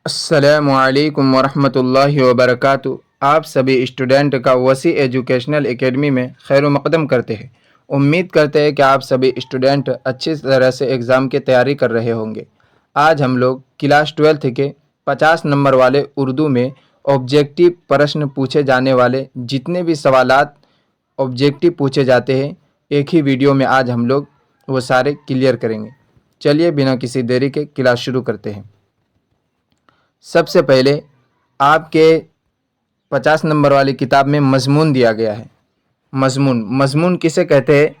अस्सलामुअलैकुम वरहमतुल्लाहि वबरकातुहू। आप सभी स्टूडेंट का वसी एजुकेशनल एकेडमी में खैर मकदम करते हैं। उम्मीद करते हैं कि आप सभी स्टूडेंट अच्छी तरह से एग्ज़ाम की तैयारी कर रहे होंगे। आज हम लोग क्लास 12th के 50 नंबर वाले उर्दू में ऑब्जेक्टिव प्रश्न पूछे जाने वाले जितने भी सवालात ऑब्जेक्टिव पूछे जाते हैं, एक ही वीडियो में आज हम लोग वो सारे क्लियर करेंगे। चलिए बिना किसी देरी के क्लास शुरू करते हैं। सबसे पहले आपके 50 नंबर वाली किताब में मज़मून दिया गया है। मज़मून किसे कहते हैं?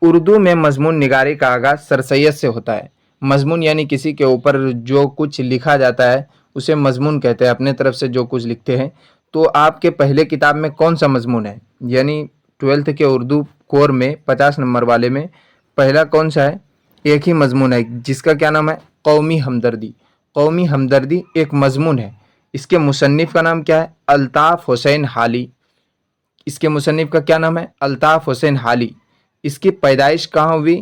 उर्दू में मज़मून निगारी का आगाज़ सरसैयद से होता है। मज़मून यानी किसी के ऊपर जो कुछ लिखा जाता है उसे मज़मून कहते हैं, अपने तरफ से जो कुछ लिखते हैं। तो आपके पहले किताब में कौन सा मज़मून है? यानी 12th के उर्दू कोर में 50 नंबर वाले में पहला कौन सा है? एक ही मज़मून है जिसका क्या नाम है? कौमी हमदर्दी। कौमी हमदर्दी एक मज़मून है। इसके मुसन्निफ़ का नाम क्या है? अल्ताफ़ हुसैन हाली। इसके मुसन्निफ़ का क्या नाम है? अल्ताफ़ हुसैन हाली। इसकी पैदाइश कहाँ हुई?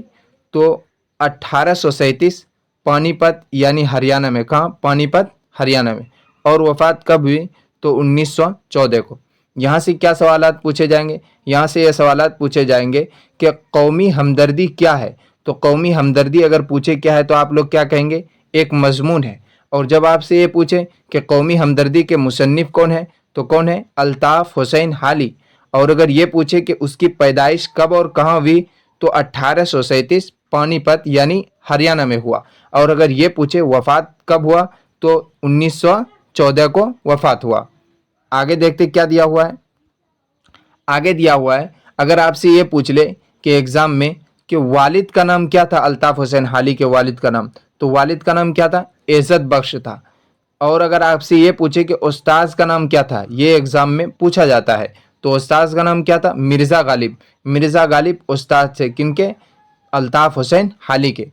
तो 1837 पानीपत यानी हरियाणा में। कहाँ? पानीपत हरियाणा में। और वफ़ात कब हुई? तो 1914 को। यहाँ से क्या सवालात पूछे जाएंगे? यहाँ से ये सवालात पूछे जाएंगे कि कौमी हमदर्दी क्या है। तो कौमी हमदर्दी अगर पूछे क्या है तो आप लोग क्या कहेंगे? एक मज़मून है। और जब आपसे ये पूछे कि कौमी हमदर्दी के मुसन्निफ़ कौन है तो कौन है? अल्ताफ़ हुसैन हाली। और अगर ये पूछे कि उसकी पैदाइश कब और कहाँ हुई तो 1837 पानीपत यानी हरियाणा में हुआ। और अगर ये पूछे वफ़ात कब हुआ तो 1914 को वफ़ात हुआ। आगे देखते क्या दिया हुआ है। आगे दिया हुआ है, अगर आपसे ये पूछ ले कि एग्ज़ाम में कि वालिद का नाम क्या था? अल्ताफ़ हुसैन हाली के वालिद का नाम, तो वालिद का नाम क्या था? इज़्ज़त बख्श था। और अगर आपसे ये पूछे कि उस्ताद का नाम क्या था, ये एग्ज़ाम में पूछा जाता है, तो उस्ताद का नाम क्या था? मिर्ज़ा गालिब। मिर्ज़ा गालिब उस्ताद थे किनके? अल्ताफ़ हुसैन हाली के।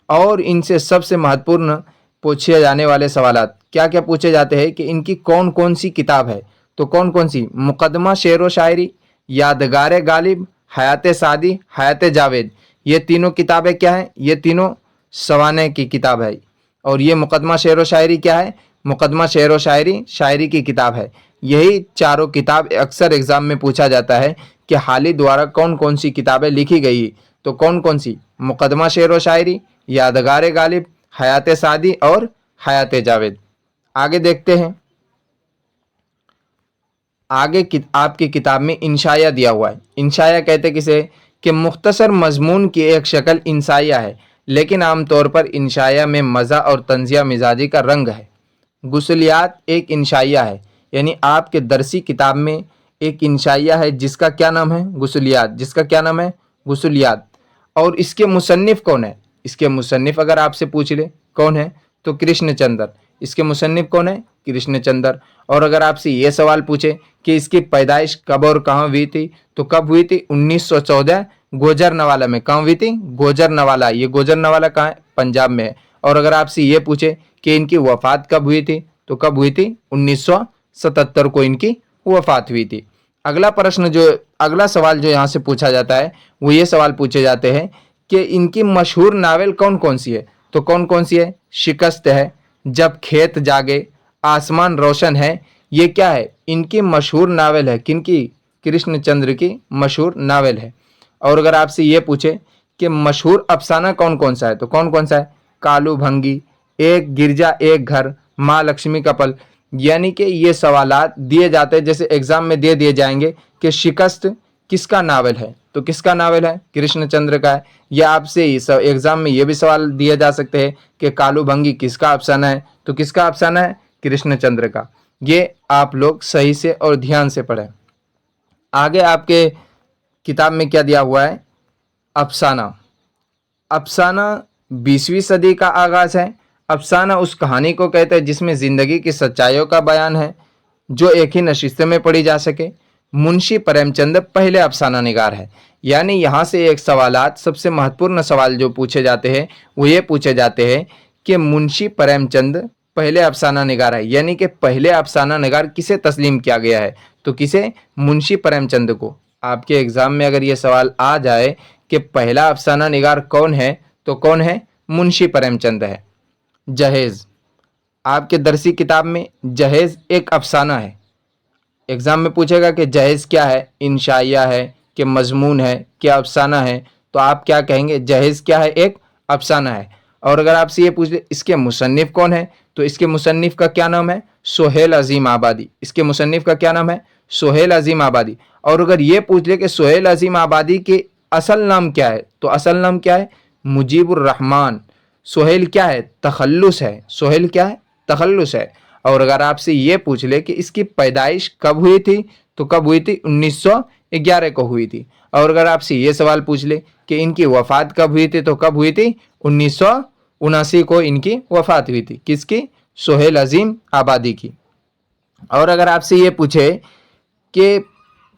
और इनसे सबसे महत्वपूर्ण पूछे जाने वाले सवालात क्या क्या पूछे जाते हैं कि इनकी कौन कौन सी किताब है। तो कौन कौन सी? मुकदमा शेर व शायरी, यादगार गालिब, हयात सादी, हयात जावेद। ये तीनों किताबें क्या हैं? ये तीनों सवाने की किताब है। और ये मुकदमा शेर व शायरी क्या है? मुकदमा शेर व शायरी शायरी की किताब है। यही चारों किताब अक्सर एग्ज़ाम में पूछा जाता है कि हाली द्वारा कौन कौन सी किताबें लिखी गई। तो कौन कौन सी? मुकदमा शेर व शायरी, यादगार गालिब, हयात सादी और हयात जावेद। आगे देखते हैं। आगे आपकी किताब में इंशाया दिया हुआ है। इंशाया कहते किसे? कि मुख्तसर मजमून की एक शक्ल इंसाया है, लेकिन आमतौर पर इंशाया में मज़ा और तंजिया मिजाजी का रंग है। गुसलियात एक इंशाया है, यानी आपके दरसी किताब में एक इंशाया है जिसका क्या नाम है? गुसलियात। जिसका क्या नाम है? गुसलियात। और इसके मुसन्निफ़ कौन है? इसके मुसन्निफ़ अगर आपसे पूछ ले कौन है तो कृष्णचंद्र। इसके मुसन्निफ़ कौन है? कृष्णचंद्र। और अगर आपसे ये सवाल पूछे कि इसकी पैदाइश कब और कहाँ हुई थी तो कब हुई थी? 1914 गोजरनवाला में। कहाँ हुई थी? गोजरनवाला। ये गोजरनवाला कहाँ है? पंजाब में है। और अगर आपसे ये पूछे कि इनकी वफ़ात कब हुई थी तो कब हुई थी? 1977 को इनकी वफ़ात हुई थी। अगला सवाल जो यहाँ से पूछा जाता है वो ये सवाल पूछे जाते हैं कि इनकी मशहूर नावल कौन कौन सी है। तो कौन कौन सी है? शिकस्त है, जब खेत जागे, आसमान रोशन है। ये क्या है? इनकी मशहूर नावल है। किनकी? कृष्णचंद्र की मशहूर नावल है। और अगर आपसे ये पूछे कि मशहूर अफसाना कौन कौन सा है तो कौन कौन सा है? कालू भंगी, एक गिरजा एक घर, माँ लक्ष्मी का पल। यानी कि ये सवालात दिए जाते हैं, जैसे एग्जाम में दे दिए जाएंगे कि शिकस्त किसका नावल है तो किसका नावल है? कृष्णचंद्र का है। या आपसे एग्जाम में ये भी सवाल दिए जा सकते हैं कि कालू भंगी किसका अफसाना है तो किसका अफसाना है? कृष्णचंद्र का। ये आप लोग सही से और ध्यान से पढ़ें। आगे आपके किताब में क्या दिया हुआ है? अफसाना। अफसाना 20वीं सदी का आगाज़ है। अफसाना उस कहानी को कहते हैं जिसमें ज़िंदगी की सच्चाइयों का बयान है, जो एक ही नशिस्त में पढ़ी जा सके। मुंशी प्रेमचंद पहले अफसाना निगार है। यानी यहाँ से एक सवालात, सबसे महत्वपूर्ण सवाल जो पूछे जाते हैं वो ये पूछे जाते हैं कि मुंशी प्रेमचंद पहले अफसाना निगार है। यानी कि पहले अफसाना निगार किसे तस्लीम किया गया है तो किसे? मुंशी प्रेमचंद को। आपके एग्ज़ाम में अगर ये सवाल आ जाए कि पहला अफसाना निगार कौन है तो कौन है? मुंशी प्रेमचंद है। जहेज़। آپ کے درسی کتاب میں جہیز ایک افسانہ ہے. ایگزام میں پوچھے گا کہ جہیز کیا ہے، انشائیہ ہے کہ مضمون ہے کہ افسانہ ہے، تو آپ کیا کہیں گے؟ جہیز کیا ہے؟ ایک افسانہ ہے. اور اگر آپ سے یہ پوچھ لے اس کے مصنف کون ہے، تو اس کے مصنف کا کیا نام ہے؟ سہیل عظیم آبادی. اس کے مصنف کا کیا نام ہے؟ سہیل عظیم آبادی. اور اگر یہ پوچھ لے کہ سہیل عظیم آبادی کے اصل نام کیا ہے، تو اصل نام کیا ہے؟ مجیب الرحمن. سہیل کیا ہے؟ تخلص ہے. سہیل کیا ہے؟ تخلص ہے. اور اگر آپ سے یہ پوچھ لے کہ اس کی پیدائش کب ہوئی تھی، تو کب ہوئی تھی؟ 1911 کو ہوئی تھی. اور اگر آپ سے یہ سوال پوچھ لے کہ ان کی وفات کب ہوئی تھی، تو کب ہوئی تھی؟ 1979 کو ان کی وفات ہوئی تھی. کس کی؟ سہیل عظیم آبادی کی. اور اگر آپ سے یہ پوچھے کہ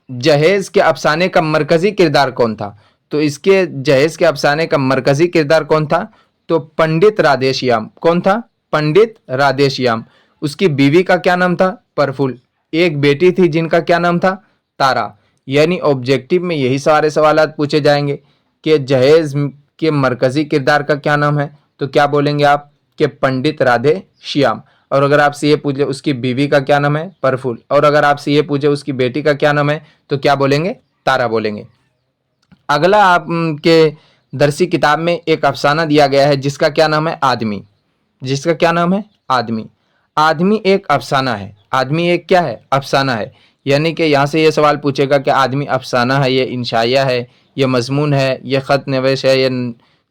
جہیز کے افسانے کا مرکزی کردار کون تھا، تو اس کے جہیز کے افسانے کا مرکزی کردار کون تھا؟ تو پنڈت رادھے شیام. کون تھا؟ پنڈت رادھے شیام. اس کی بیوی کا کیا نام تھا؟ پرفل. ایک بیٹی تھی جن کا کیا نام تھا؟ تارا. یعنی آبجیکٹو میں یہی سارے سوالات پوچھے جائیں گے کہ جہیز کے مرکزی کردار کا کیا نام ہے، تو کیا بولیں گے آپ؟ کہ پنڈت رادھے شیام. اور اگر آپ سے یہ پوچھے اس کی بیوی کا کیا نام ہے؟ پرفل. اور اگر آپ سے یہ پوچھے اس کی بیٹی کا کیا نام ہے، تو کیا بولیں گے؟ تارا بولیں گے. اگلا آپ کے درسی کتاب میں ایک افسانہ دیا گیا ہے جس کا کیا نام ہے؟ آدمی. جس کا کیا نام ہے؟ آدمی. آدمی ایک افسانہ ہے. آدمی ایک کیا ہے؟ افسانہ ہے. یعنی کہ یہاں سے یہ سوال پوچھے گا کہ آدمی افسانہ ہے، یہ انشائیہ ہے، یہ مضمون ہے، یہ خط نویش ہے، یہ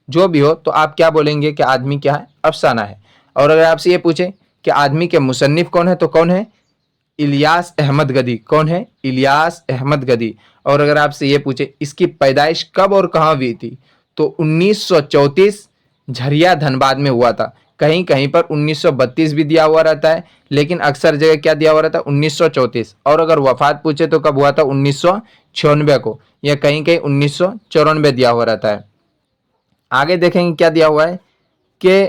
جو بھی ہو، تو آپ کیا بولیں گے کہ آدمی کیا ہے؟ افسانہ ہے. اور اگر آپ سے یہ پوچھے کہ آدمی کے مصنف کون ہے، تو کون ہے؟ الیاس احمد گدی. کون ہے؟ الیاس احمد گدی. اور اگر آپ سے یہ پوچھے اس کی پیدائش کب اور کہاں ہوئی تھی، تو 1934 جھریا دھنباد میں ہوا تھا. کہیں کہیں پر 1932 بھی دیا ہوا رہتا ہے، لیکن اکثر جگہ کیا دیا ہوا رہتا ہے؟ 1934. اور اگر وفات پوچھے تو کب ہوا تھا؟ 1996 کو، یا کہیں کہیں 1994 دیا ہوا رہتا ہے. آگے دیکھیں گے کیا دیا ہوا ہے کہ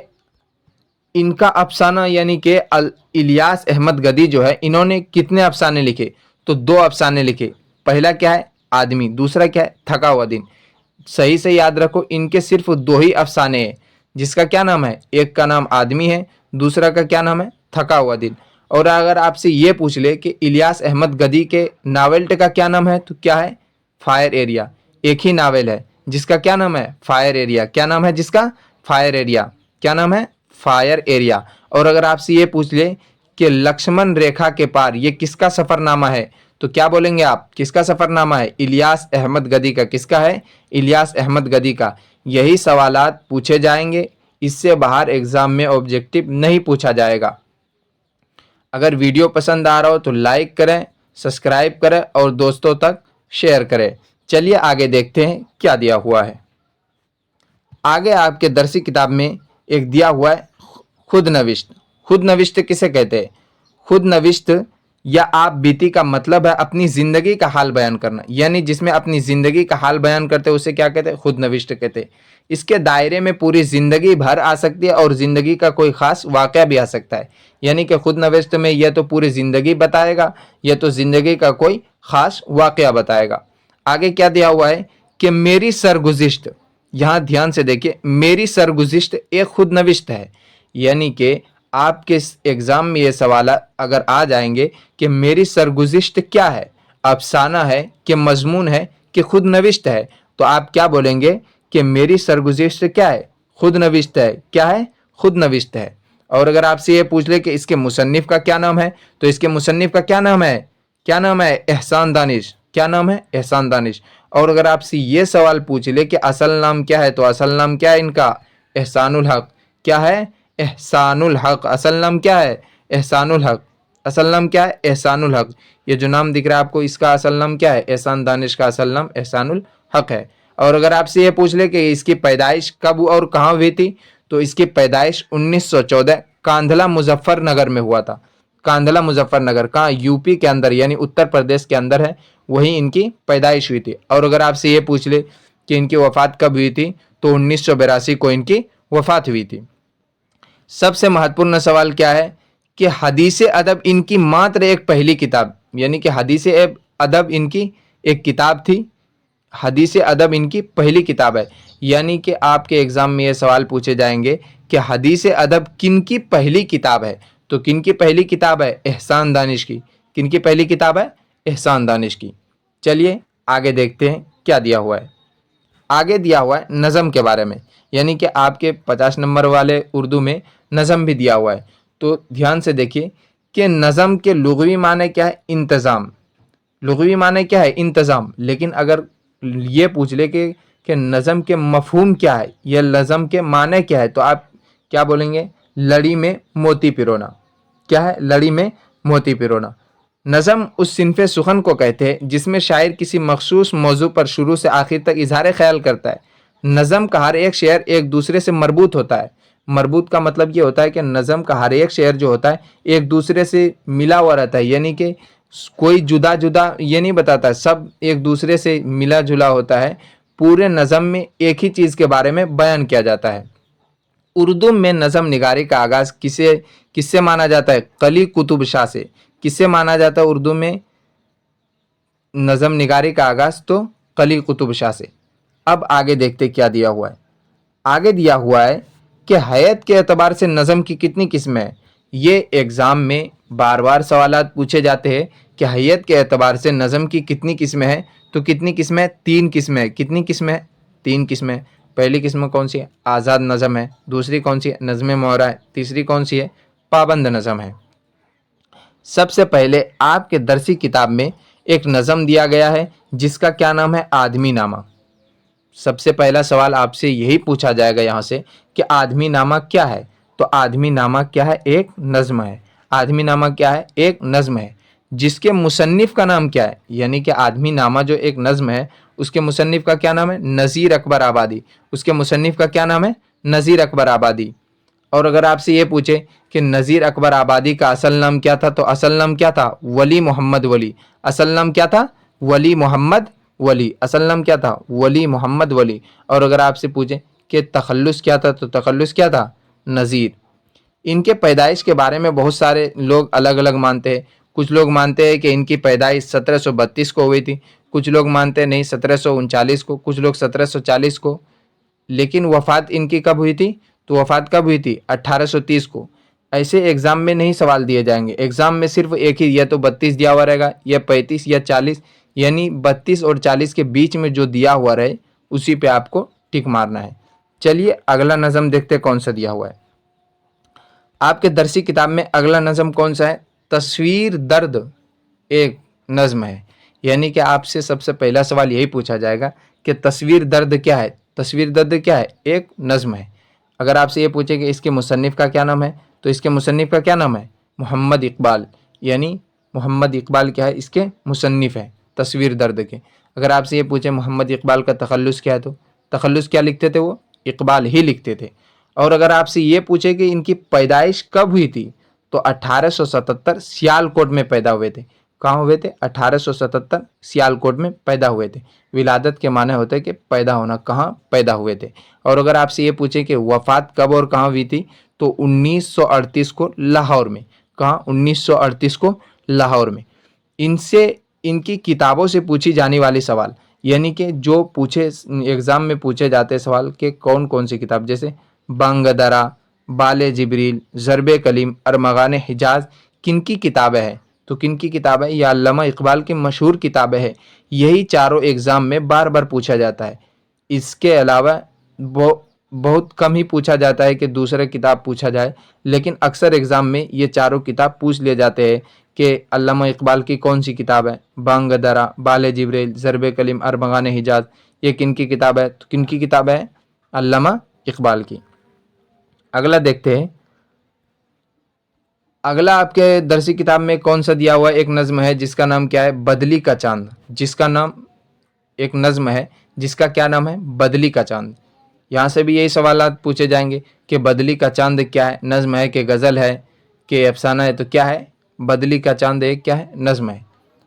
ان کا افسانہ یعنی کہ الیاس احمد گدی جو ہے، انہوں نے کتنے افسانے لکھے؟ تو 2 افسانے لکھے. پہلا کیا ہے؟ آدمی. دوسرا کیا ہے؟ تھکا ہوا دن. صحیح سے یاد رکھو، ان کے صرف 2 ہی افسانے ہیں جس کا کیا نام ہے؟ ایک کا نام آدمی ہے، دوسرا کا کیا نام ہے؟ تھکا ہوا دن. اور اگر آپ سے یہ پوچھ لے کہ الیاس احمد گدی کے ناولٹ کا کیا نام ہے، تو کیا ہے؟ Fire area. ایک ہی ناول ہے جس کا کیا نام ہے؟ Fire area. کیا نام ہے جس کا؟ Fire area. کیا نام ہے؟ Fire area. اور اگر آپ سے یہ پوچھ لے کہ لکشمن ریکھا کے پار یہ کس کا سفر نامہ ہے، تو کیا بولیں گے آپ؟ کس کا سفر نامہ ہے؟ الیاس احمد گدی کا. کس کا ہے؟ الیاس احمد گدی کا. یہی سوالات پوچھے جائیں گے، اس سے باہر ایگزام میں آبجیکٹو نہیں پوچھا جائے گا. اگر ویڈیو پسند آ رہا ہو تو لائک کریں، سبسکرائب کریں اور دوستوں تک شیئر کریں. چلیے آگے دیکھتے ہیں کیا دیا ہوا ہے. آگے آپ کے درسی کتاب میں ایک دیا ہوا ہے خود نوشت. خود نوشت کسے کہتے ہیں؟ خود نوشت یا آپ بیتی کا مطلب ہے اپنی زندگی کا حال بیان کرنا. یعنی جس میں اپنی زندگی کا حال بیان کرتے ہیں اسے کیا کہتے ہیں؟ خود نوشت کہتے ہیں. اس کے دائرے میں پوری زندگی بھر آ سکتی ہے اور زندگی کا کوئی خاص واقعہ بھی آ سکتا ہے. یعنی کہ خود نوشت میں یا تو پوری زندگی بتائے گا یا تو زندگی کا کوئی خاص واقعہ بتائے گا. آگے کیا دیا ہوا ہے کہ میری سرگزشت. یہاں دھیان سے دیکھیے، میری سرگزشت ایک خود نوشت ہے. یعنی کہ آپ کے ایگزام میں یہ سوالات اگر آ جائیں گے کہ میری سرگزشت کیا ہے، افسانہ ہے کہ مضمون ہے کہ خود نوشت ہے، تو آپ کیا بولیں گے کہ میری سرگزشت کیا ہے؟ خود نوشت ہے. کیا ہے؟ خود نوشت ہے. اور اگر آپ سے یہ پوچھ لے کہ اس کے مصنف کا کیا نام ہے، تو اس کے مصنف کا کیا نام ہے؟ کیا نام ہے؟ احسان دانش. کیا نام ہے؟ احسان دانش. اور اگر آپ سے یہ سوال پوچھ لے کہ اصل نام کیا ہے، تو اصل نام کیا ہے ان کا؟ احسان الحق. کیا ہے؟ احسان الحق. اصل نام کیا ہے؟ احسان الحق. اصل نام کیا ہے؟ احسان الحق. یہ جو نام دکھ رہا ہے آپ کو، اس کا اصل نام کیا ہے؟ احسان دانش کا اصل نام احسان الحق ہے. اور اگر آپ سے یہ پوچھ لے کہ اس کی پیدائش کب اور کہاں ہوئی تھی، تو اس کی پیدائش 1914 کاندھلا مظفر نگر میں ہوا تھا. کاندھلا مظفر نگر کہاں؟ یو پی کے اندر، یعنی اتر پردیش کے اندر ہے، وہیں ان کی پیدائش ہوئی تھی. اور اگر آپ سے یہ پوچھ لے کہ ان کی وفات کب ہوئی تھی، تو 1982 کو ان کی وفات ہوئی تھی. سب سے مہتوپورن سوال کیا ہے کہ حدیث ادب ان کی ماتر ایک پہلی کتاب، یعنی کہ حدیث ادب ان کی ایک کتاب تھی. حدیث ادب ان کی پہلی کتاب ہے. یعنی کہ آپ کے ایگزام میں یہ سوال پوچھے جائیں گے کہ حدیث ادب کن کی پہلی کتاب ہے، तो किनकी पहली किताब है? एहसान दानिश की। किनकी पहली किताब है? एहसान दानिश की। चलिए आगे देखते हैं क्या दिया हुआ है। आगे दिया हुआ है नज़म के बारे में, यानी कि आपके 50 नंबर वाले उर्दू में नज़म भी दिया हुआ है। तो ध्यान से देखिए कि नज़म के लुग़वी माने क्या है? इंतज़ाम। लुग़वी माने क्या है? इंतज़ाम। लेकिन अगर ये पूछ ले कि नज़म के मफ़हूम क्या है या नज़म के माने क्या है, तो आप क्या बोलेंगे? लड़ी में मोती पिरोना। क्या है? लड़ी में मोती पिरोना। नज़म उस सिनफ़े सुखन को कहते हैं जिसमें शायर किसी मखसूस मौजू पर शुरू से आखिर तक इज़हार ख़याल करता है। नज़म का हर एक शेर एक दूसरे से मरबूत होता है। मरबूत का मतलब ये होता है कि नज़म का हर एक शेर जो होता है एक दूसरे से मिला हुआ रहता है, यानी कि कोई जुदा जुदा ये नहीं बताता है, सब एक दूसरे से मिला जुला होता है। पूरे नज़म में एक ही चीज़ के बारे में बयान किया जाता है। उर्दू में नज़म निगारी का आगाज़ किससे माना जाता है? कली कुतुब शाह से। किससे माना जाता है उर्दू में नज़म निगारी का आगाज़? तो कली कुतुब शाह से। अब आगे देखते क्या दिया हुआ है। आगे दिया हुआ है कि हैत के एतबार से नज़म की कितनी किस्में हैं। ये एग्ज़ाम में बार बार सवालात पूछे जाते हैं कि हैत के एतबार से नज़म की कितनी किस्में हैं। तो कितनी किस्में? 3 किस्में। कितनी किस्में? 3 किस्में। पहली किस्म कौन सी है? आज़ाद नज़म है। दूसरी कौन सी है? नज़्म मोहरा है। तीसरी कौन सी है? पाबंद नज़म है। सबसे पहले आपके दरसी किताब में एक नज़म दिया गया है जिसका क्या नाम है? आदमी नामा। सबसे पहला सवाल आपसे यही पूछा जाएगा यहाँ से कि आदमी नामा क्या है। तो आदमी नामा क्या है? एक नज़्म है। आदमी नामा क्या है? एक नज़्म है जिसके मुसन्निफ़ का नाम क्या है? यानी कि आदमी नामा जो एक नज़्म है उसके मुसन्निफ़ का क्या नाम है? नज़ीर अकबर आबादी। उसके मुसन्निफ़ का क्या नाम है? नज़ीर अकबर आबादी। और अगर आपसे ये पूछे कि नज़ीर अकबर आबादी का असल नाम क्या था, तो असल नाम क्या था? वली मोहम्मद वली। असल नाम क्या था? वली मोहम्मद वली। असल नाम क्या था? वली मोहम्मद वली। और अगर आपसे पूछे कि तखल्लुस क्या था, तो तखल्लुस क्या था? नज़ीर। इनके पैदाइश के बारे में बहुत सारे लोग अलग अलग मानते हैं। कुछ लोग मानते हैं कि इनकी पैदाइश 1732 को हुई थी, कुछ लोग मानते हैं नहीं 1739 को, कुछ लोग 1740 को। लेकिन वफ़ात इनकी कब हुई थी? तो वफ़ात कब हुई थी? 1830 को। ऐसे एग्ज़ाम में नहीं सवाल दिए जाएंगे। एग्ज़ाम में सिर्फ एक ही, या तो 32 दिया हुआ रहेगा या 35 या 40, यानी 32 और 40 के बीच में जो दिया हुआ रहे उसी पे आपको टिक मारना है। चलिए अगला नज़म देखते कौन सा दिया हुआ है। आपके दरसी किताब में अगला नज़म कौन सा है? तस्वीर दर्द एक नज़्म है। यानी कि आपसे सबसे पहला सवाल यही पूछा जाएगा कि तस्वीर दर्द क्या है। तस्वीर दर्द क्या है? एक नज़्म है। अगर आपसे ये पूछे कि इसके मुसन्निफ़ का क्या नाम है, तो इसके मुसन्निफ़ का क्या नाम है? मोहम्मद इकबाल। यानी मोहम्मद इकबाल क्या है? इसके मुसन्निफ़ है तस्वीर दर्द के। अगर आपसे ये पूछे मोहम्मद इकबाल का तखल्लुस क्या है, तो तखल्लुस क्या लिखते थे वो? इकबाल ही लिखते थे। और अगर आपसे ये पूछे कि इनकी पैदाइश कब हुई थी, तो 1877 सियालकोट में पैदा हुए थे। कहाँ हुए थे? 1877 सियालकोट में पैदा हुए थे। विलादत के माने होते हैं कि पैदा होना, कहाँ पैदा हुए थे। और अगर आपसे ये पूछे कि वफ़ात कब और कहाँ हुई थी, तो 1938 को लाहौर में। कहाँ? 1938 को लाहौर में। इनसे इनकी किताबों से पूछी जाने वाली सवाल, यानी कि जो पूछे एग्ज़ाम में पूछे जाते सवाल के कौन कौन सी किताब, जैसे बांग दरा, बाले जिब्रील, ज़रबे कलीम, अरमगान हिजाज किनकी किताबें हैं? तो किनकी किताब है? यह अल्लामा इकबाल की मशहूर किताबें हैं। यही चारों एग्ज़ाम में बार बार पूछा जाता है। इसके अलावा बहुत कम ही पूछा जाता है कि दूसरा किताब पूछा जाए, लेकिन अक्सर एग्ज़ाम में ये चारों किताब पूछ लिए जाते हैं कि अल्लामा इकबाल की कौन सी किताब है? बांग दरा, बाले जिब्रील, ज़रबे कलीम, अरमगान हिजाज, ये किनकी किताब है? तो किनकी किताब है? अल्लामा इकबाल की। अगला देखते हैं। अगला आपके दरसी किताब में कौन सा दिया हुआ एक नज़्म है जिसका नाम क्या है? बदली का चांद। जिसका नाम, एक नज़्म है जिसका क्या नाम है? बदली का चांद। यहाँ से भी यही सवालात पूछे जाएंगे कि बदली का चांद क्या है? नज़्म है कि गज़ल है कि अफसाना है? तो क्या है? बदली का चांद एक क्या है? नज़्म है।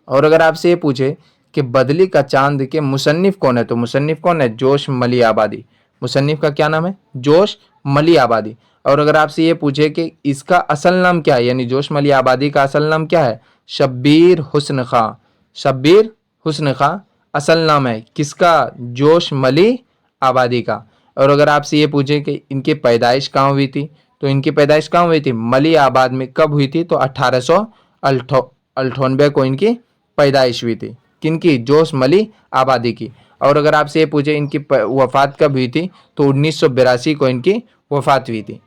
और अगर आपसे ये पूछे कि बदली का चांद के मुसन्निफ़ कौन है, तो मुसन्निफ़ कौन है? जोश मली आबादी। मुसन्निफ़ का क्या नाम है? जोश मली आबादी। और अगर आपसे ये पूछे कि इसका असल नाम क्या है, यानी जोश मली आबादी का असल नाम क्या है? शब्बीर हुस्न खां। शब्बीर हुस्न खां असल नाम है किसका? जोश मली आबादी का। और अगर आपसे ये पूछे कि इनकी पैदाइश कहाँ हुई थी, तो इनकी पैदाइश कहाँ हुई थी? मली आबाद में। कब हुई थी? तो 1898 को इनकी पैदाइश हुई थी। किनकी? जोश मली आबादी की। और अगर आपसे ये पूछे इनकी वफात कब हुई थी, तो 1982 को इनकी वफात हुई थी।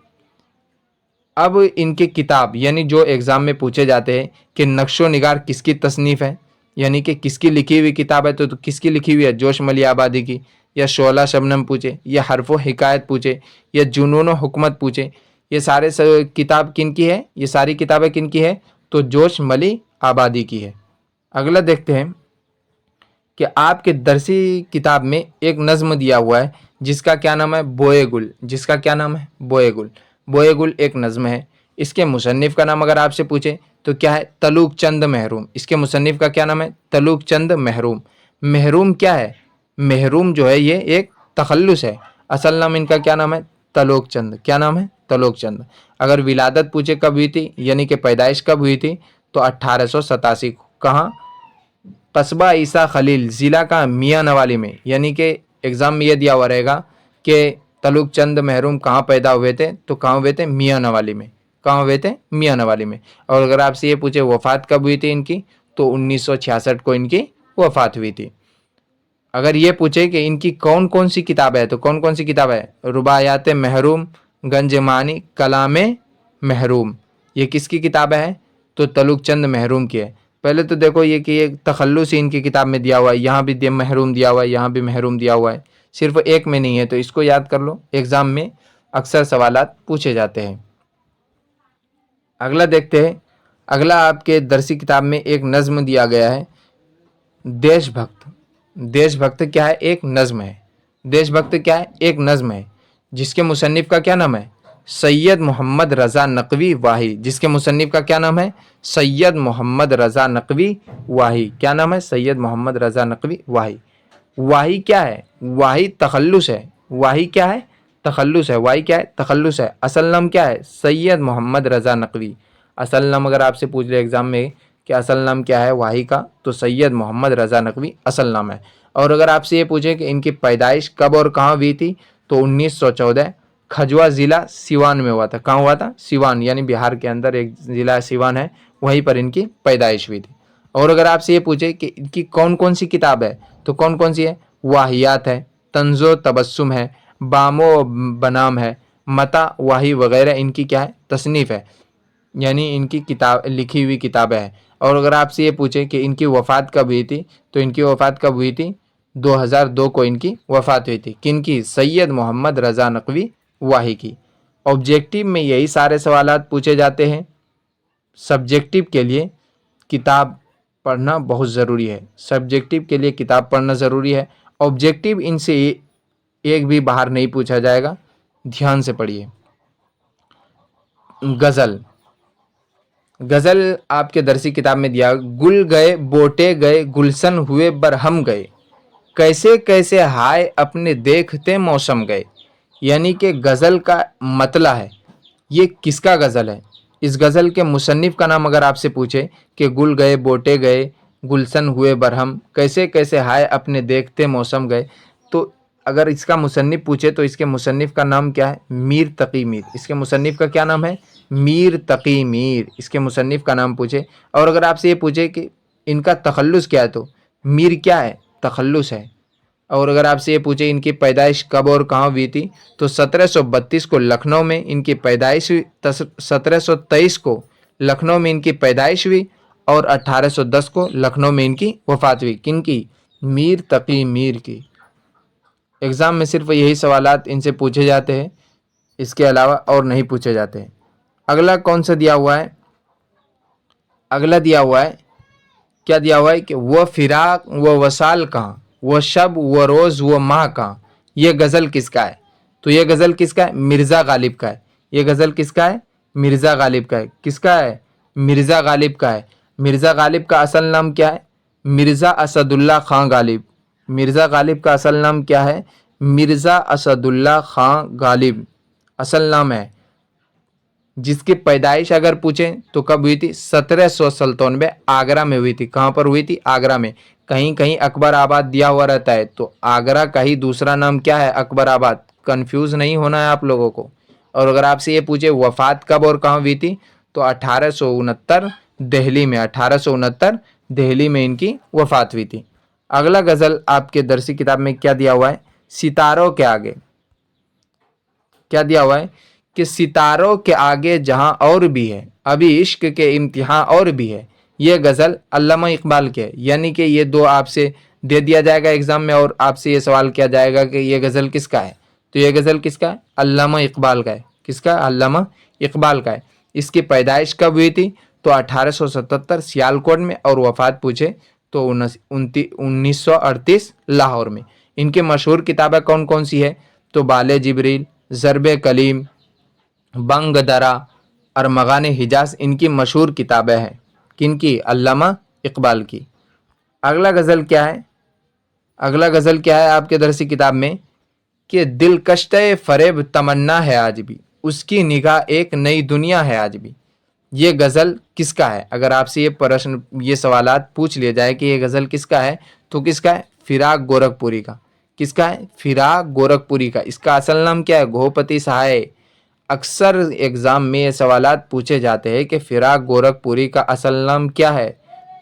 अब इनकी किताब, यानी जो एग्ज़ाम में पूछे जाते हैं कि नक्शो निगार किसकी तसनीफ़ है, यानी कि किसकी लिखी हुई किताब है, तो किसकी लिखी हुई है? जोश मली आबादी की। या शोला शबनम पूछे, या हरफो हिकायत पूछे, या जुनून हुकमत पूछे, ये सारे किताब किनकी है? ये सारी किताबें किनकी है? तो जोश मली आबादी की है। अगला देखते हैं कि आपके दरसी किताब में एक नज़्म दिया हुआ है जिसका क्या नाम है? बोए गुल। जिसका क्या नाम है? बोए गुल। बोए गुल एक नज़्म है। इसके मुसन्निफ़ का नाम अगर आपसे पूछे तो क्या है? तलूक चंद महरूम। इसके मुसन्निफ़ का क्या नाम है? तलूक चंद महरूम। महरूम क्या है? महरूम जो है ये एक तखल्लुस है। असल नाम इनका क्या नाम है? तलोक चंद। क्या नाम है? तलोक चंद। अगर विलादत पूछे कब हुई थी, यानी कि पैदाइश कब हुई थी, तो 1887 को। कहाँ? कस्बा ईसा खलील, ज़िला का मियाँ नवाली में। यानी कि एग्ज़ाम में ये दिया हुआ रहेगा कि तलुक चंद महरूम कहाँ पैदा हुए थे, तो कहाँ हुए थे? मियाँ नवाली में। कहाँ हुए थे? मियाँ नवाली में। और अगर आपसे ये पूछे वफ़ात कब हुई थी इनकी, तो 1966 को इनकी वफ़ात हुई थी। अगर ये पूछे कि इनकी कौन कौन सी किताब है, तो कौन कौन सी किताब है? रुबायात महरूम, गंजमानी, कलाम महरूम। ये किसकी किताब है? तो तलुक चंद महरूम की है। पहले तो देखो ये कि एक तखल्लुस ही इनकी किताब में दिया हुआ है, यहाँ भी महरूम दिया हुआ है, यहाँ भी महरूम दिया हुआ है, सिर्फ एक में नहीं है, तो इसको याद कर लो, एग्ज़ाम में अक्सर सवालात पूछे जाते हैं। अगला देखते हैं। अगला आपके दरसी किताब में एक नज़्म दिया गया है, देशभक्त। देशभक्त क्या है? एक नज़्म है। देशभक्त क्या है? एक नज़्म है, जिसके मुसन्निफ़ का क्या नाम है? सैयद मोहम्मद रज़ा नकवी वाही। जिसके मुसन्निफ़ का क्या नाम है? सैयद मोहम्मद रज़ा नकवी वाही। क्या नाम है? सैयद मोहम्मद रज़ा नकवी वाही। वाही क्या है? वाही तखल्लुस है। वाही क्या है? तखल्लुस है। वाही क्या है? तखल्लुस है। असल नाम क्या है? सैयद मोहम्मद रज़ा नकवी। असल नाम अगर आपसे पूछ ले एग्ज़ाम में कि असल नाम क्या है वाही का, तो सैयद मोहम्मद रज़ा नकवी असल नाम है। और अगर आपसे ये पूछे कि इनकी पैदाइश कब और कहाँ हुई थी, तो 1914 खजवा ज़िला सिवान में हुआ था। कहाँ हुआ था? सिवान, यानी बिहार के अंदर एक ज़िला सिवान है, वहीं पर इनकी पैदाइश हुई थी। और अगर आपसे ये पूछे कि इनकी कौन कौन सी किताब है, तो कौन कौन सी है? वाहियात है, तंज़ो तबस्सुम है, बामो बनाम है, मता वाही वगैरह इनकी क्या है? तसनीफ़ है, यानी इनकी किताब लिखी हुई किताबें हैं। और अगर आपसे ये पूछे कि इनकी वफ़ात कब हुई थी, तो इनकी वफ़ात कब हुई थी? 2002 को इनकी वफ़ात हुई थी। किनकी? सैयद मोहम्मद रज़ा नकवी वाही की। ऑब्जेक्टिव में यही सारे सवालात पूछे जाते हैं। सब्जेक्टिव के लिए किताब पढ़ना बहुत ज़रूरी है। सब्जेक्टिव के लिए किताब पढ़ना ज़रूरी है। ऑब्जेक्टिव इनसे एक भी बाहर नहीं पूछा जाएगा, ध्यान से पढ़िए। गज़ल। गज़ल आपके दरसी किताब में दिया, गुल गए बोटे गए गुलशन हुए बरहम गए, कैसे कैसे हाय अपने देखते मौसम गए। यानी कि गज़ल का मतला है, ये किसका गज़ल है? इस गज़ल के मुसन्निफ़ का नाम अगर आपसे पूछे कि गुल गए बोटे गए गुलशन हुए बरहम, कैसे कैसे हाय अपने देखते मौसम गए, तो अगर इसका मुसन्निफ़ पूछे तो इसके मुसन्निफ़ का नाम क्या है? मीर तकी मीर। इसके मुसन्निफ़ का क्या नाम है? मीर तकी मीर। इसके मुसन्निफ़ का नाम पूछे। और अगर आपसे ये पूछे कि इनका तखल्लुस क्या है, तो मीर क्या है? तखल्लुस है। और अगर आपसे ये पूछे इनकी पैदाइश कब और कहाँ हुई थी, तो 1732 को लखनऊ में इनकी पैदाइश हुई। 1723 को लखनऊ में इनकी पैदाइश हुई और 1810 को लखनऊ में इनकी वफ़ात हुई। किनकी? मीर तकी मीर की। एग्ज़ाम में सिर्फ यही सवालात इनसे पूछे जाते हैं, इसके अलावा और नहीं पूछे जाते हैं। अगला कौन सा दिया हुआ है? अगला दिया हुआ है, क्या दिया हुआ है कि वह फिराक व वसाल कहाँ, वह शब व रोज़ व माह कहाँ। ये गज़ल किसका है? तो ये गज़ल किसका है? मिर्ज़ा गालिब का है। ये गज़ल किसका है? मिर्ज़ा गालिब का है। किसका है? मिर्ज़ा गालिब का है। मिर्ज़ा गालिब का असल नाम क्या है? मिर्ज़ा असदुल्ला खां गालिब। मिर्ज़ा गालिब का असल नाम क्या है? मिर्ज़ा असदुल्ला खां गालिब असल नाम है। जिसकी पैदाइश अगर पूछें तो कब हुई थी? 1797 आगरा में हुई थी। कहाँ पर हुई थी? आगरा में। कहीं कहीं अकबर आबाद दिया हुआ रहता है, तो आगरा का ही दूसरा नाम क्या है? अकबर आबाद। कंफ्यूज नहीं होना है आप लोगों को, اور اگر آپ سے یہ پوچھے وفات کب اور کہاں ہوئی تھی تو 1869 دہلی میں، 1869 دہلی میں ان کی وفات ہوئی تھی۔ اگلا غزل آپ کے درسی کتاب میں کیا دیا ہوا ہے؟ ستاروں کے آگے کیا دیا ہوا ہے کہ ستاروں کے آگے جہاں اور بھی ہے، ابھی عشق کے امتحان اور بھی ہے۔ یہ غزل علامہ اقبال کے ہے، یعنی کہ یہ دو آپ سے دے دیا جائے گا ایگزام میں اور آپ سے یہ سوال کیا جائے گا کہ یہ غزل کس کا ہے، تو یہ غزل کس کا ہے؟ علامہ اقبال کا ہے۔ کس کا؟ علامہ اقبال کا ہے۔ اس کی پیدائش کب ہوئی تھی تو 1877 سیالکوٹ میں، اور وفات پوچھے تو 1938 لاہور میں۔ ان کی مشہور کتابیں کون کون سی ہے تو بال جبریل، ضرب کلیم، بنگ درا، ارمغان حجاز ان کی مشہور کتابیں ہیں۔ کن کی؟ علامہ اقبال کی۔ اگلا غزل کیا ہے؟ اگلا غزل کیا ہے آپ کے درسی کتاب میں کہ دل کشتے فریب تمنا ہے آج بھی، اس کی نگاہ ایک نئی دنیا ہے آج بھی۔ یہ غزل کس کا ہے؟ اگر آپ سے یہ سوالات پوچھ لیا جائے کہ یہ غزل کس کا ہے تو کس کا ہے؟ فراق گورکھپوری کا۔ کس کا ہے؟ فراق گورکھپوری کا۔ اس کا اصل نام کیا ہے؟ گھوپتی سہائے۔ اکثر ایگزام میں یہ سوالات پوچھے جاتے ہیں کہ فراق گورکھپوری کا اصل نام کیا ہے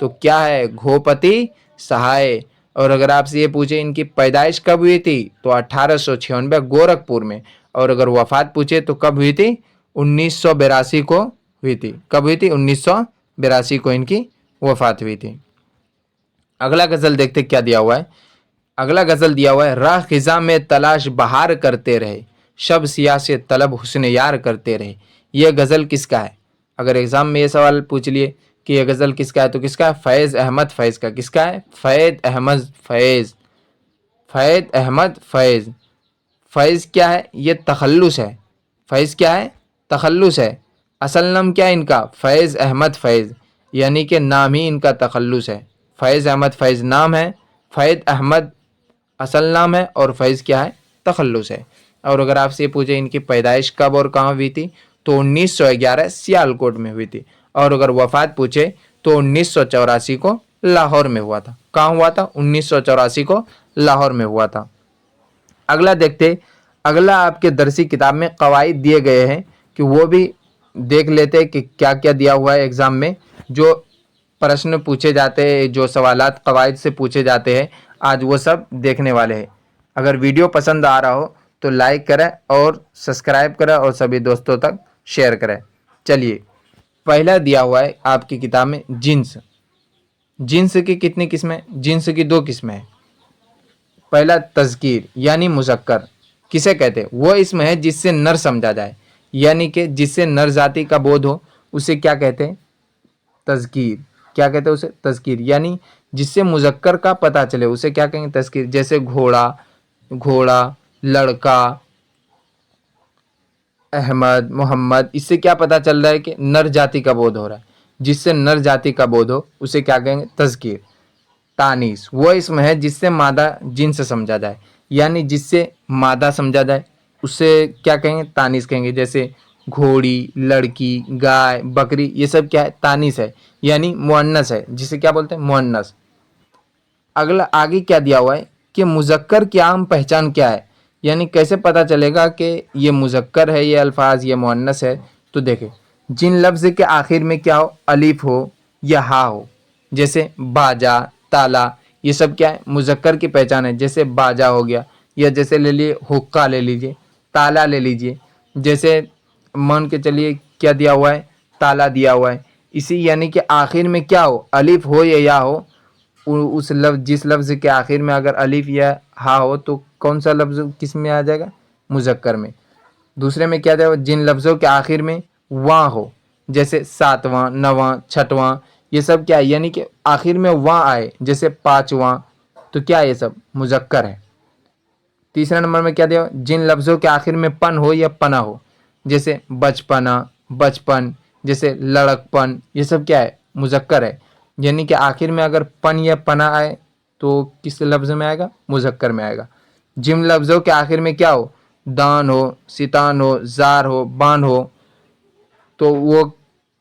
تو کیا ہے؟ گھوپتی سہائے۔ اور اگر آپ سے یہ پوچھے ان کی پیدائش کب ہوئی تھی تو 1896 گورکھپور میں، اور اگر وفات پوچھے تو کب ہوئی تھی؟ 1982 کو ہوئی تھی۔ کب ہوئی تھی؟ 1982 کو ان کی وفات ہوئی تھی۔ اگلا غزل دیکھتے کیا دیا ہوا ہے۔ اگلا غزل دیا ہوا ہے راہ خزاں میں تلاش بہار کرتے رہے، شب سیاہ سے طلب حسن یار کرتے رہے۔ یہ غزل کس کا ہے؟ اگر ایگزام میں یہ سوال پوچھ لیے کہ یہ غزل کس کا ہے تو کس کا ہے؟ فیض احمد فیض کا۔ کس کا ہے؟ فیض احمد فیض۔ فیض احمد فیض۔ فیض کیا ہے؟ یہ تخلص ہے۔ فیض کیا ہے؟ تخلص ہے۔ اصل نام کیا ہے ان کا؟ فیض احمد فیض، یعنی کہ نام ہی ان کا تخلص ہے۔ فیض احمد فیض نام ہے، فیض احمد اصل نام ہے، اور فیض کیا ہے؟ تخلص ہے۔ اور اگر آپ سے پوچھے ان کی پیدائش کب اور کہاں ہوئی تھی تو 1911 سیالکوٹ میں ہوئی تھی، اور اگر وفات پوچھے تو 1984 کو لاہور میں ہوا تھا۔ کہاں ہوا تھا؟ 1984 کو لاہور میں ہوا تھا۔ اگلا دیکھتے، اگلا آپ کے درسی کتاب میں قواعد دیے گئے ہیں کہ وہ بھی دیکھ لیتے کہ کیا کیا دیا ہوا ہے ایگزام میں۔ جو پرشن پوچھے جاتے ہیں، جو سوالات قواعد سے پوچھے جاتے ہیں، آج وہ سب دیکھنے والے ہیں۔ اگر ویڈیو پسند آ رہا ہو تو لائک کریں اور سبسکرائب کریں اور سبھی دوستوں تک شیئر کریں۔ چلیے، پہلا دیا ہوا ہے آپ کی کتاب میں جنس۔ جنس کی کتنی قسمیں؟ جنس کی 2 قسمیں ہیں۔ پہلا تذکیر یعنی مذکر، کسے کہتے ہیں؟ وہ اسم ہے جس سے نر سمجھا جائے، یعنی کہ جس سے نر ذاتی کا بودھ ہو، اسے کیا کہتے ہیں؟ تذکیر۔ کیا کہتے ہیں اسے؟ تذکیر، یعنی جس سے مذکر کا پتہ چلے اسے کیا کہیں گے؟ تذکیر۔ جیسے گھوڑا، گھوڑا، لڑکا، احمد، محمد، اس سے کیا پتہ چل رہا ہے کہ نر جاتی کا بودھ ہو رہا ہے۔ جس سے نر جاتی کا بودھ ہو اسے کیا کہیں گے؟ تذکیر۔ تانیث وہ اسم ہے جس سے مادہ جنس سمجھا جائے، یعنی جس سے مادہ سمجھا جائے اسے کیا کہیں گے؟ تانیث کہیں گے۔ جیسے گھوڑی، لڑکی، گائے، بکری، یہ سب کیا ہے؟ تانیث ہے، یعنی مؤنث ہے، جسے کیا بولتے ہیں؟ مؤنث۔ اگلا آگے کیا دیا ہوا ہے کہ مذکر کی عام پہچان کیا ہے، یعنی کیسے پتہ چلے گا کہ یہ مذکر ہے، یہ الفاظ، یہ مؤنث ہے؟ تو دیکھیں، جن لفظ کے آخر میں کیا ہو؟ الف ہو یا ہا ہو، جیسے باجا، تالا، یہ سب کیا ہے؟ مذکر کی پہچان ہے۔ جیسے باجا ہو گیا، یا جیسے لے لیے حقہ لے لیجئے، تالا لے لیجئے۔ جیسے مان کے چلیے کیا دیا ہوا ہے؟ تالا دیا ہوا ہے۔ اسی یعنی کہ آخر میں کیا ہو؟ الف ہو یا یا ہو، اس لفظ، جس لفظ کے آخر میں اگر الف یا ہا ہو تو کون سا لفظ کس میں آ جائے گا؟ مذکر میں۔ دوسرے میں کیا دیا ہوا؟ جن لفظوں کے آخر میں واں ہو، جیسے ساتواں، نواں، چھٹواں، یہ سب کیا ہے؟ یعنی کہ آخر میں واں آئے، جیسے پانچواں، تو کیا ہے؟ یہ سب مذکر ہے۔ تیسرے نمبر میں کیا دیا ہوا؟ جن لفظوں کے آخر میں پن ہو یا پنا ہو، جیسے بچپنا، بچپن، جیسے لڑکپن، یہ سب کیا ہے؟ مذکر ہے، یعنی کہ آخر میں اگر پن یا پنا آئے تو کس لفظ میں آئے گا؟ مذکر میں آئے گا۔ جن لفظوں کے آخر میں کیا ہو؟ دان ہو، ستان ہو، زار ہو، بان ہو، تو وہ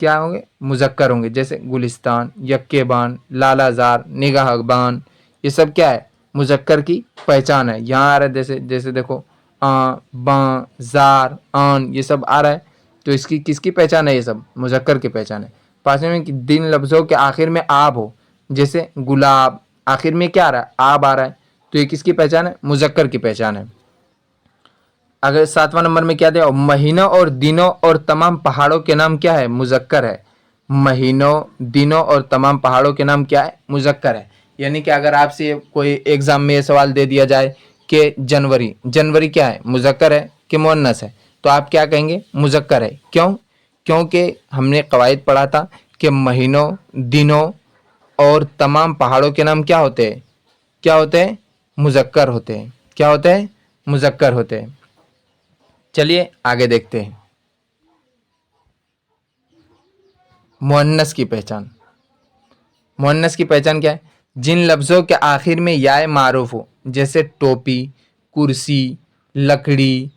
کیا ہوں گے؟ مذکر ہوں گے، جیسے گلستان، یکے بان، لالا زار، نگاہ بان، یہ سب کیا ہے؟ مذکر کی پہچان ہے۔ یہاں آ رہا ہے جیسے دیکھو ब, जार, आन ये सब आ रहा है, तो इसकी किसकी पहचान है? ये सब मुज़क्कर की पहचान है। पाँचवें में कि जिन लफ्ज़ों के आखिर में आब हो, जैसे गुलाब, आखिर में क्या आ रहा है? आब आ रहा है, तो ये किसकी पहचान है? मुज़क्कर की पहचान है। अगर 7वां नंबर में क्या दिया? महीनों और दिनों और तमाम पहाड़ों के नाम क्या है? मुज़क्कर है। महीनों, दिनों और तमाम पहाड़ों के नाम क्या है? मुज़क्कर है। यानी कि अगर आपसे कोई एग्जाम में ये सवाल दे दिया जाए कि जनवरी, जनवरी क्या है? मुज़क्कर है कि मुअन्नस है? तो आप क्या कहेंगे? मुज़क्कर है। क्यों? क्योंकि हमने कवायद पढ़ा था कि महीनों, दिनों और तमाम पहाड़ों के नाम क्या होते हैं? क्या होते हैं? मुज़क्कर होते हैं। क्या होते हैं? मुज़क्कर होते हैं। चलिए आगे देखते हैं। मुअन्नस की पहचान। मुअन्नस की पहचान क्या है? जिन लफ्ज़ों के आखिर में याए मारूफ हो, जैसे टोपी, कुर्सी, लकड़ी,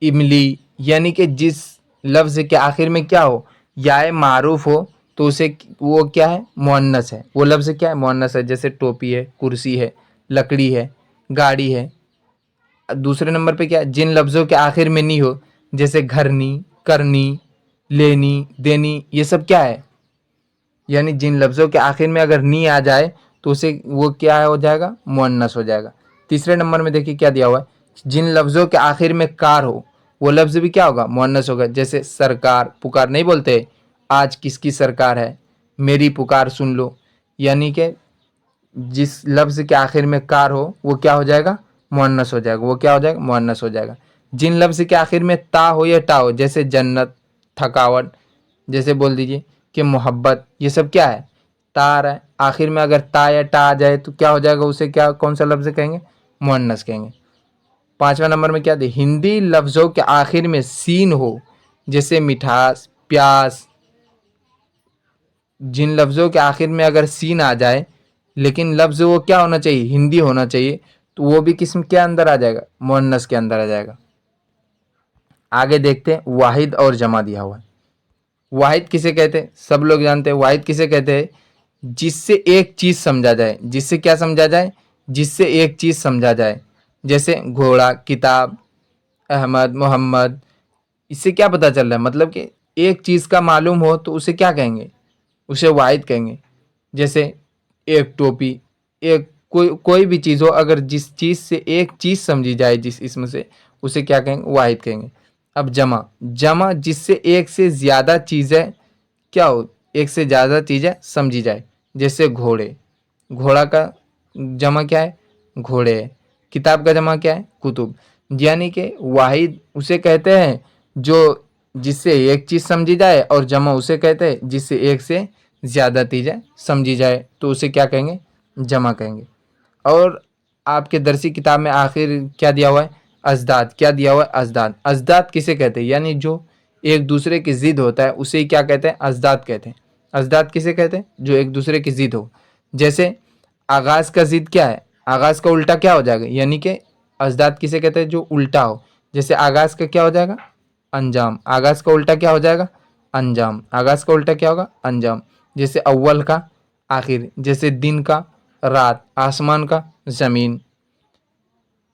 इमली, यानी कि जिस लफ्ज़ के आखिर में क्या हो? याए मारूफ हो, तो उसे वो क्या है? मुअन्नस है। वो लफ्ज़ क्या है? मुअन्नस है। जैसे टोपी है, कुर्सी है, लकड़ी है, गाड़ी है। दूसरे नंबर पे क्या है? जिन लफ्ज़ों के आखिर में नी हो, जैसे घरनी, करनी, लेनी, देनी, ये सब क्या है? यानी जिन लफ्ज़ों के आखिर में अगर नी आ जाए तो उसे वो क्या हो जाएगा? मुअन्नस हो जाएगा। तीसरे नंबर में देखिए क्या दिया हुआ है? जिन लफ्ज़ों के आखिर में कार हो, वो लफ्ज़ भी क्या होगा? मुअन्नस होगा। जैसे सरकार, पुकार नहीं बोलते, आज किसकी सरकार है, मेरी पुकार सुन लो। यानी कि जिस लफ्ज़ के आखिर में कार हो वो क्या हो जाएगा? मुअन्नस हो जाएगा। वो क्या हो जाएगा? मुअन्नस हो जाएगा। जिन लफ्ज़ के आखिर में ता हो या टा हो, जैसे जन्नत, थकावट, जैसे बोल दीजिए कि मोहब्बत, ये सब क्या है? ता आ रहा है। आखिर में अगर ता या टा आ जाए तो क्या हो जाएगा? उसे क्या, कौन सा लफ्ज़ कहेंगे? मुअन्नस कहेंगे। पाँचवें नंबर में क्या दे? हिंदी लफ्ज़ों के आखिर में सीन हो, जैसे मिठास, प्यास। जिन लफ्ज़ों के आखिर में अगर सीन आ जाए लेकिन लफ्ज़ वो क्या होना चाहिए? हिंदी होना चाहिए, तो वो भी किस्म के अंदर आ जाएगा? मुअन्नस के अंदर आ जाएगा। आगे देखते हैं, वाहिद और जमा दिया हुआ है। वाहिद किसे कहते हैं? सब लोग जानते हैं। वाहिद किसे कहते हैं? जिससे एक चीज़ समझा जाए। जिससे क्या समझा जाए? जिससे एक चीज़ समझा जाए। जैसे घोड़ा, किताब, अहमद, मोहम्मद। इससे क्या पता चल रहा है? मतलब कि एक चीज़ का मालूम हो तो उसे क्या कहेंगे? उसे वाहिद कहेंगे। जैसे एक टोपी, एक कोई भी चीज़ हो, अगर जिस चीज़ से एक चीज़ समझी जाए जिस इसम से, उसे क्या कहेंगे? वाहिद कहेंगे। अब जमा, जमा जिससे एक से ज़्यादा चीज़ें क्या हो? एक से ज़्यादा चीज़ें समझी जाए। जैसे घोड़े, घोड़ा का जमा क्या है? घोड़े है। किताब का जमा क्या है? कुतुब। यानी कि वाहिद उसे कहते हैं जो जिससे एक चीज़ समझी जाए, और जमा उसे कहते हैं जिससे एक से ज़्यादा चीज़ें समझी जाए, तो उसे क्या कहेंगे? जमा कहेंगे। और आपके दरसी किताब में आखिर क्या दिया हुआ है? अजदाद। क्या दिया हुआ है? अजदाद। अजदाद किसे कहते हैं? यानी जो एक दूसरे की ज़िद होता है उसे ही क्या कहते हैं? अजदाद कहते हैं। अजदाद किसे कहते हैं? जो एक दूसरे की ज़िद हो। जैसे आगाज़ का ज़िद क्या है? आगाज़ का उल्टा क्या हो जाएगा? यानी कि अजदाद किसे कहते हैं? जो उल्टा हो। जैसे आगाज़ का क्या हो जाएगा? अंजाम। आगाज़ का उल्टा क्या हो जाएगा? अंजाम। आगाज़ का उल्टा क्या होगा? अंजाम। जैसे अव्वल का आखिर, जैसे दिन का रात, आसमान का ज़मीन।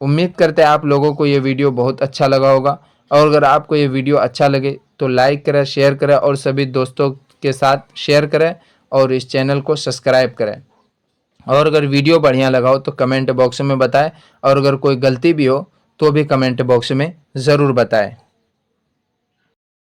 उम्मीद करते हैं आप लोगों को ये वीडियो बहुत अच्छा लगा होगा, और अगर आपको ये वीडियो अच्छा लगे तो लाइक करें, शेयर करें और सभी दोस्तों के साथ शेयर करें, और इस चैनल को सब्सक्राइब करें। और अगर वीडियो बढ़िया लगा हो तो कमेंट बॉक्स में बताएं, और अगर कोई गलती भी हो तो भी कमेंट बॉक्स में ज़रूर बताएं।